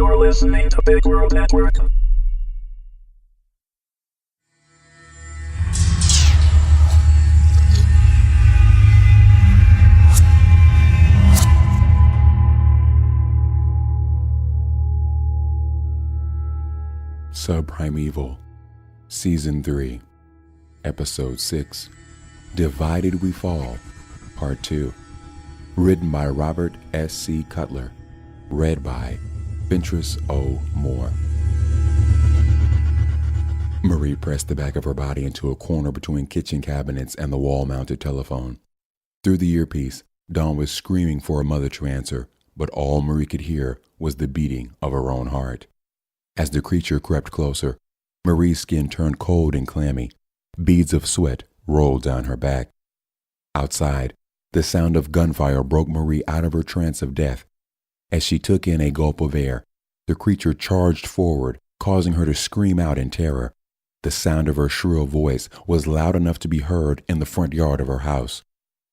You're listening to Big World Network. Subprimeval, Season 3, Episode 6, Divided We Fall, Part 2, written by Robert S.C. Cutler, read by Ventress O. Moore. Marie pressed the back of her body into a corner between kitchen cabinets and the wall-mounted telephone. Through the earpiece, Dawn was screaming for her mother to answer, but all Marie could hear was the beating of her own heart. As the creature crept closer, Marie's skin turned cold and clammy. Beads of sweat rolled down her back. Outside, the sound of gunfire broke Marie out of her trance of death. As she took in a gulp of air, the creature charged forward, causing her to scream out in terror. The sound of her shrill voice was loud enough to be heard in the front yard of her house.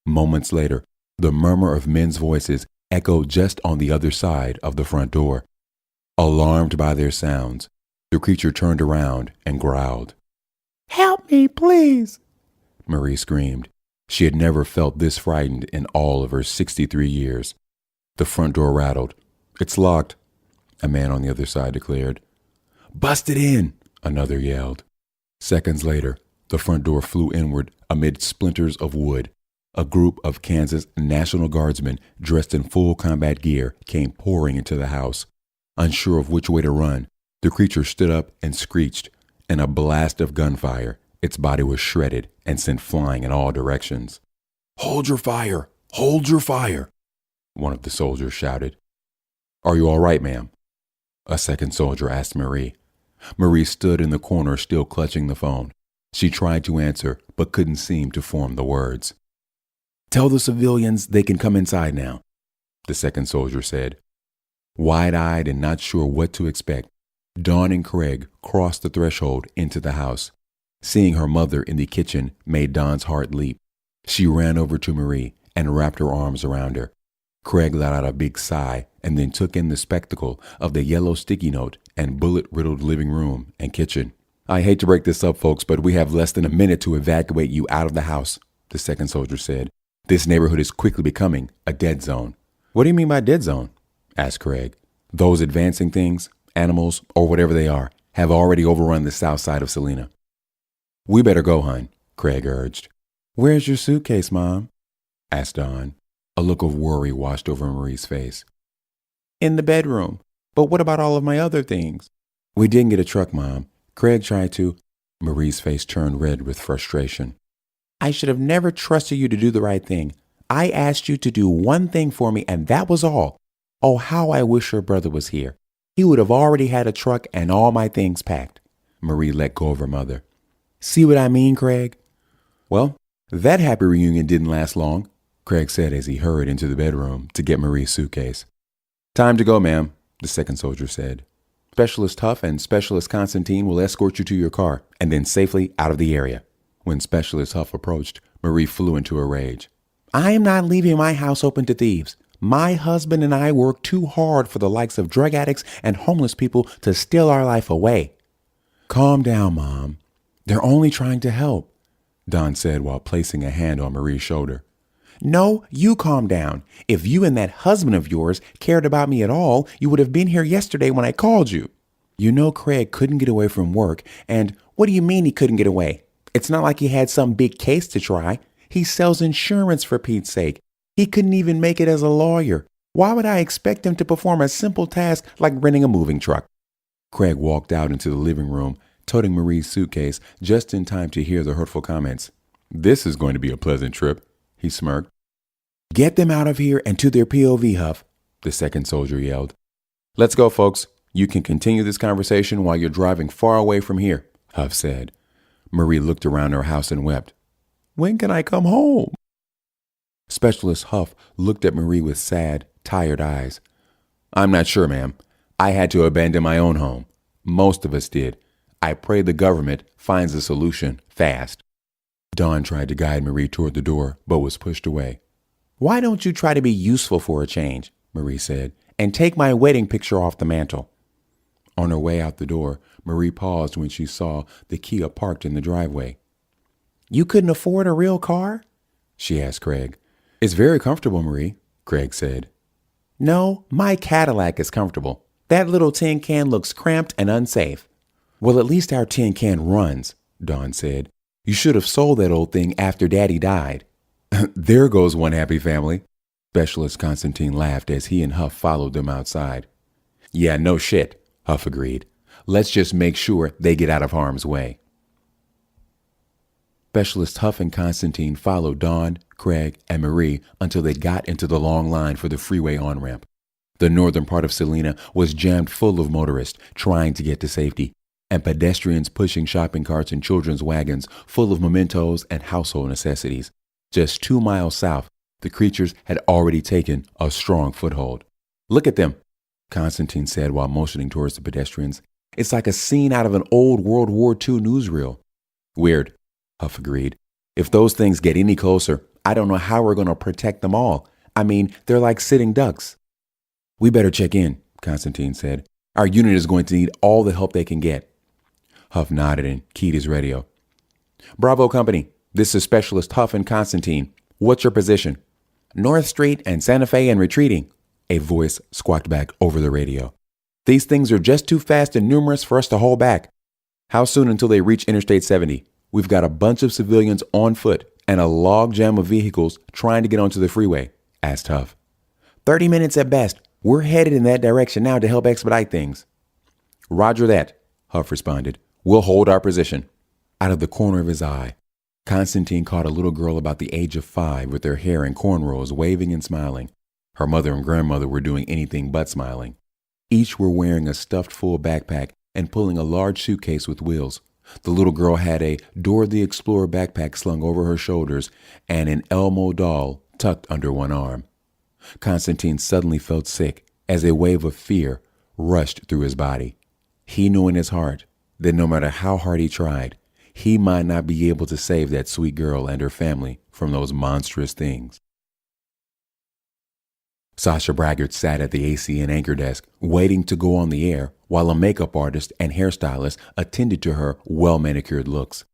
Moments later, the murmur of men's voices echoed just on the other side of the front door. Alarmed by their sounds, the creature turned around and growled. "Help me, please!" Marie screamed. She had never felt this frightened in all of her 63 years. The front door rattled. "It's locked," a man on the other side declared. "Bust it in!" another yelled. Seconds later, the front door flew inward amid splinters of wood. A group of Kansas National Guardsmen dressed in full combat gear came pouring into the house. Unsure of which way to run, the creature stood up and screeched. In a blast of gunfire, its body was shredded and sent flying in all directions. "Hold your fire! Hold your fire!" one of the soldiers shouted. "Are you all right, ma'am?" a second soldier asked Marie. Marie stood in the corner, still clutching the phone. She tried to answer, but couldn't seem to form the words. "Tell the civilians they can come inside now," the second soldier said. Wide-eyed and not sure what to expect, Dawn and Craig crossed the threshold into the house. Seeing her mother in the kitchen made Dawn's heart leap. She ran over to Marie and wrapped her arms around her. Craig let out a big sigh and then took in the spectacle of the yellow sticky note and bullet-riddled living room and kitchen. "I hate to break this up, folks, but we have less than a minute to evacuate you out of the house," the second soldier said. "This neighborhood is quickly becoming a dead zone." "What do you mean by dead zone?" asked Craig. "Those advancing things, animals, or whatever they are, have already overrun the south side of Salina." "We better go, hon," Craig urged. "Where's your suitcase, Mom?" asked Dawn. A look of worry washed over Marie's face. "In the bedroom. But what about all of my other things?" "We didn't get a truck, Mom. Craig tried to." Marie's face turned red with frustration. "I should have never trusted you to do the right thing. I asked you to do one thing for me, and that was all. Oh, how I wish your brother was here. He would have already had a truck and all my things packed." Marie let go of her mother. "See what I mean, Craig?" "Well, that happy reunion didn't last long," Craig said as he hurried into the bedroom to get Marie's suitcase. "Time to go, ma'am," the second soldier said. "Specialist Huff and Specialist Constantine will escort you to your car and then safely out of the area." When Specialist Huff approached, Marie flew into a rage. "I am not leaving my house open to thieves. My husband and I work too hard for the likes of drug addicts and homeless people to steal our life away." "Calm down, Mom. They're only trying to help," Dawn said while placing a hand on Marie's shoulder. "No, you calm down. If you and that husband of yours cared about me at all, you would have been here yesterday when I called you. You know Craig couldn't get away from work, and what do you mean he couldn't get away? It's not like he had some big case to try. He sells insurance, for Pete's sake. He couldn't even make it as a lawyer. Why would I expect him to perform a simple task like renting a moving truck?" Craig walked out into the living room, toting Marie's suitcase just in time to hear the hurtful comments. "This is going to be a pleasant trip," he smirked. "Get them out of here and to their POV, Huff," the second soldier yelled. "Let's go, folks. You can continue this conversation while you're driving far away from here," Huff said. Marie looked around her house and wept. "When can I come home?" Specialist Huff looked at Marie with sad, tired eyes. "I'm not sure, ma'am. I had to abandon my own home. Most of us did. I pray the government finds a solution fast." Dawn tried to guide Marie toward the door, but was pushed away. "Why don't you try to be useful for a change?" Marie said, "and take my wedding picture off the mantel?" On her way out the door, Marie paused when she saw the Kia parked in the driveway. "You couldn't afford a real car?" she asked Craig. "It's very comfortable, Marie," Craig said. "No, my Cadillac is comfortable. That little tin can looks cramped and unsafe." "Well, at least our tin can runs," Dawn said. "You should have sold that old thing after Daddy died." "There goes one happy family." Specialist Constantine laughed as he and Huff followed them outside. "Yeah, no shit," Huff agreed. "Let's just make sure they get out of harm's way." Specialist Huff and Constantine followed Dawn, Craig, and Marie until they got into the long line for the freeway on-ramp. The northern part of Salina was jammed full of motorists trying to get to safety, and pedestrians pushing shopping carts and children's wagons full of mementos and household necessities. Just 2 miles south, the creatures had already taken a strong foothold. "Look at them," Constantine said while motioning towards the pedestrians. "It's like a scene out of an old World War II newsreel." "Weird," Huff agreed. "If those things get any closer, I don't know how we're going to protect them all. I mean, they're like sitting ducks." "We better check in," Constantine said. "Our unit is going to need all the help they can get." Huff nodded and keyed his radio. "Bravo Company, this is Specialist Huff and Constantine. What's your position?" "North Street and Santa Fe and retreating," a voice squawked back over the radio. "These things are just too fast and numerous for us to hold back." "How soon until they reach Interstate 70? We've got a bunch of civilians on foot and a log jam of vehicles trying to get onto the freeway," asked Huff. 30 minutes at best. We're headed in that direction now to help expedite things." "Roger that," Huff responded. "We'll hold our position." Out of the corner of his eye, Constantine caught a little girl about the age of 5 with her hair in cornrows waving and smiling. Her mother and grandmother were doing anything but smiling. Each were wearing a stuffed full backpack and pulling a large suitcase with wheels. The little girl had a Dora the Explorer backpack slung over her shoulders and an Elmo doll tucked under one arm. Constantine suddenly felt sick as a wave of fear rushed through his body. He knew in his heart that no matter how hard he tried, he might not be able to save that sweet girl and her family from those monstrous things. Sasha Braggart sat at the AC and anchor desk, waiting to go on the air while a makeup artist and hairstylist attended to her well-manicured looks.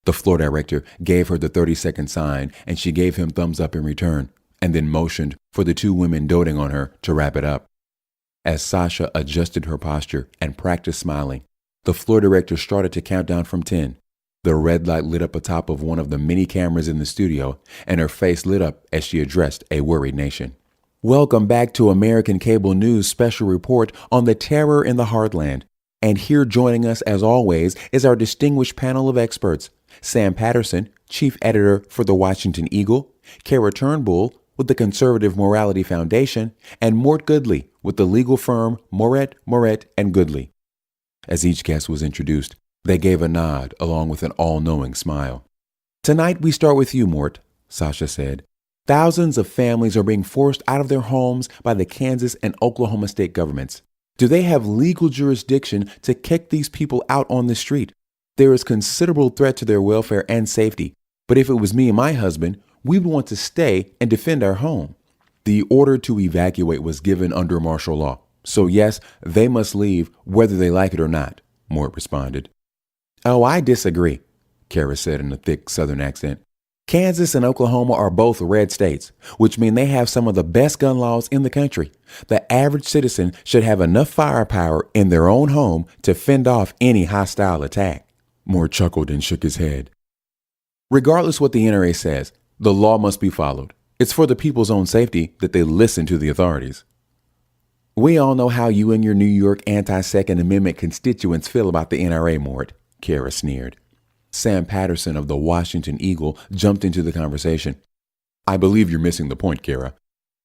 The floor director gave her the 30-second sign, and she gave him thumbs up in return, and then motioned for the 2 women doting on her to wrap it up. As Sasha adjusted her posture and practiced smiling, the floor director started to count down from 10. The red light lit up atop of one of the many cameras in the studio, and her face lit up as she addressed a worried nation. "Welcome back to American Cable News' special report on the terror in the Heartland. And here joining us as always is our distinguished panel of experts. Sam Patterson, chief editor for the Washington Eagle, Kara Turnbull with the Conservative Morality Foundation, and Mort Goodley with the legal firm Moret, and Goodley. As each guest was introduced, they gave a nod along with an all-knowing smile. "Tonight we start with you, Mort," Sasha said. "Thousands of families are being forced out of their homes by the Kansas and Oklahoma state governments. Do they have legal jurisdiction to kick these people out on the street? There is considerable threat to their welfare and safety, but if it was me and my husband, we would want to stay and defend our home." "The order to evacuate was given under martial law, so yes, they must leave whether they like it or not," Mort responded. "Oh, I disagree," Kara said in a thick Southern accent. "Kansas and Oklahoma are both red states, which mean they have some of the best gun laws in the country. The average citizen should have enough firepower in their own home to fend off any hostile attack." Mort chuckled and shook his head. "Regardless what the NRA says, the law must be followed. It's for the people's own safety that they listen to the authorities." "We all know how you and your New York anti-Second Amendment constituents feel about the NRA, Mort," Kara sneered. Sam Patterson of the Washington Eagle jumped into the conversation. "I believe you're missing the point, Kara.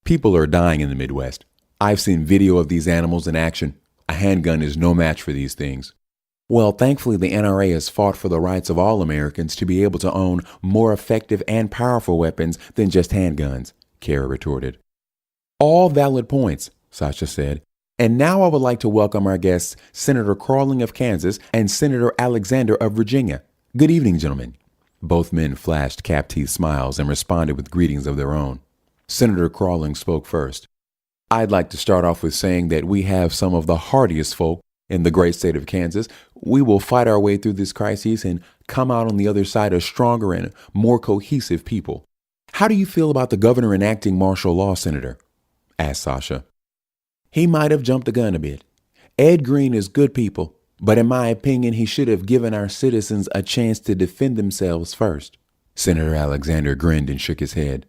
People are dying in the Midwest. I've seen video of these animals in action. A handgun is no match for these things." "Well, thankfully the NRA has fought for the rights of all Americans to be able to own more effective and powerful weapons than just handguns," Kara retorted. "All valid points," Sasha said. "And now I would like to welcome our guests, Senator Crawling of Kansas and Senator Alexander of Virginia. Good evening, gentlemen." Both men flashed cap-teeth smiles and responded with greetings of their own. Senator Crawling spoke first. "I'd like to start off with saying that we have some of the hardiest folk In the great state of Kansas, we will fight our way through this crisis and come out on the other side a stronger and more cohesive people. How do you feel about the governor enacting martial law, Senator? Asked Sasha. He might have jumped the gun a bit. Ed Green is good people, but in my opinion, he should have given our citizens a chance to defend themselves first. Senator Alexander grinned and shook his head.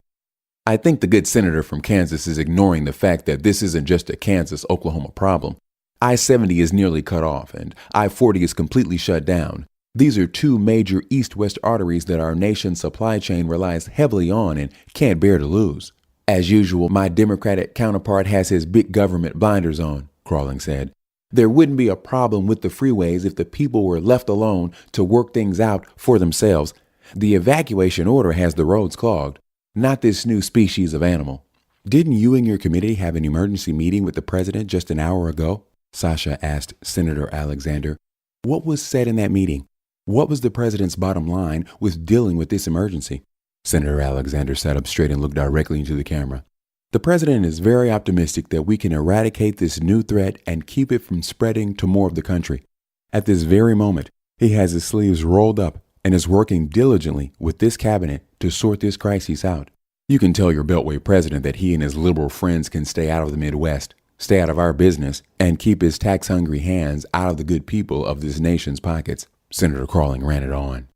I think the good senator from Kansas is ignoring the fact that this isn't just a Kansas-Oklahoma problem. I-70 is nearly cut off, and I-40 is completely shut down. These are two major east-west arteries that our nation's supply chain relies heavily on and can't bear to lose. As usual, my Democratic counterpart has his big government blinders on, Crawling said. There wouldn't be a problem with the freeways if the people were left alone to work things out for themselves. The evacuation order has the roads clogged, not this new species of animal. Didn't you and your committee have an emergency meeting with the president just an hour ago? Sasha asked Senator Alexander. What was said in that meeting? What was the president's bottom line with dealing with this emergency? Senator Alexander sat up straight and looked directly into the camera. The president is very optimistic that we can eradicate this new threat and keep it from spreading to more of the country. At this very moment, he has his sleeves rolled up and is working diligently with this cabinet to sort this crisis out. You can tell your Beltway president that he and his liberal friends can stay out of the Midwest, stay out of our business, and keep his tax-hungry hands out of the good people of this nation's pockets. Senator Crawling ran it on.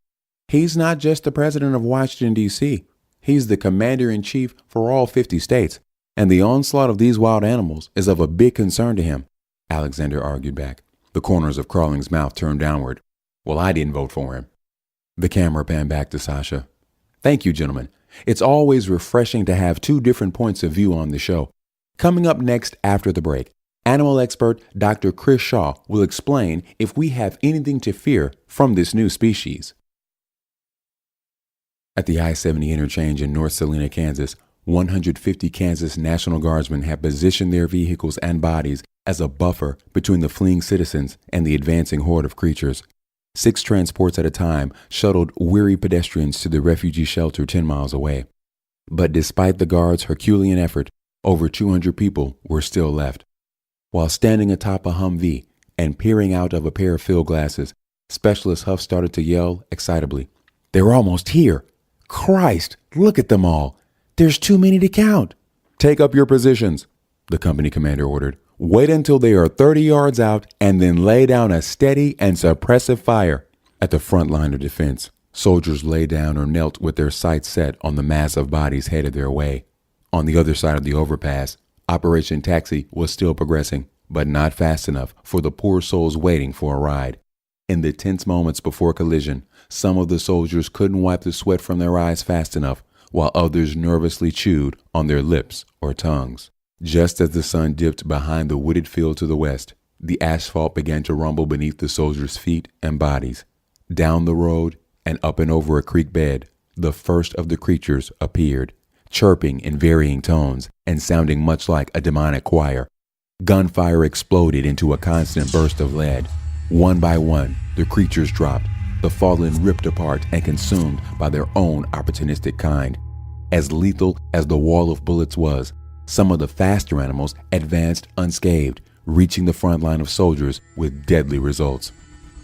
He's not just the president of Washington, D.C. He's the commander-in-chief for all 50 states, and the onslaught of these wild animals is of a big concern to him, Alexander argued back. The corners of Crawling's mouth turned downward. Well, I didn't vote for him. The camera panned back to Sasha. Thank you, gentlemen. It's always refreshing to have two different points of view on the show. Coming up next after the break, animal expert Dr. Chris Shaw will explain if we have anything to fear from this new species. At the I-70 interchange in North Salina, Kansas, 150 Kansas National Guardsmen have positioned their vehicles and bodies as a buffer between the fleeing citizens and the advancing horde of creatures. 6 transports at a time shuttled weary pedestrians to the refugee shelter 10 miles away. But despite the guards' Herculean effort, over 200 people were still left. While standing atop a Humvee and peering out of a pair of field glasses, Specialist Huff started to yell excitably. They're almost here! Christ, look at them all! There's too many to count! Take up your positions, the company commander ordered. Wait until they are 30 yards out and then lay down a steady and suppressive fire. At the front line of defense, soldiers lay down or knelt with their sights set on the mass of bodies headed their way. On the other side of the overpass, Operation Taxi was still progressing, but not fast enough for the poor souls waiting for a ride. In the tense moments before collision, some of the soldiers couldn't wipe the sweat from their eyes fast enough, while others nervously chewed on their lips or tongues. Just as the sun dipped behind the wooded field to the west, the asphalt began to rumble beneath the soldiers' feet and bodies. Down the road and up and over a creek bed, the first of the creatures appeared, chirping in varying tones and sounding much like a demonic choir. Gunfire exploded into a constant burst of lead. One by one, the creatures dropped, the fallen ripped apart and consumed by their own opportunistic kind. As lethal as the wall of bullets was, some of the faster animals advanced unscathed, reaching the front line of soldiers with deadly results.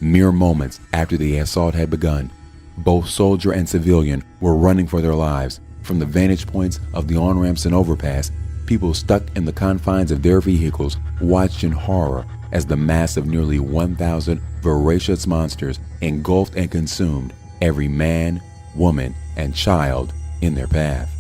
Mere moments after the assault had begun, both soldier and civilian were running for their lives. From the vantage points of the on-ramps and overpass, people stuck in the confines of their vehicles watched in horror as the mass of nearly 1,000 voracious monsters engulfed and consumed every man, woman, and child in their path.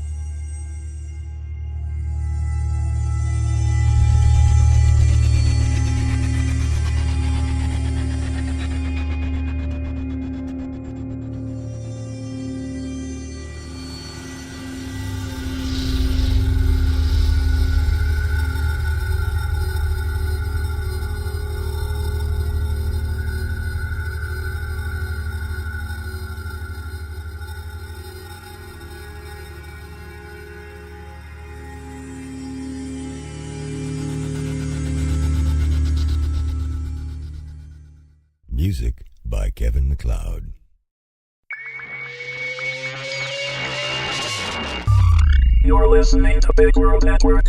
Music by Kevin MacLeod. You're listening to Big World Network.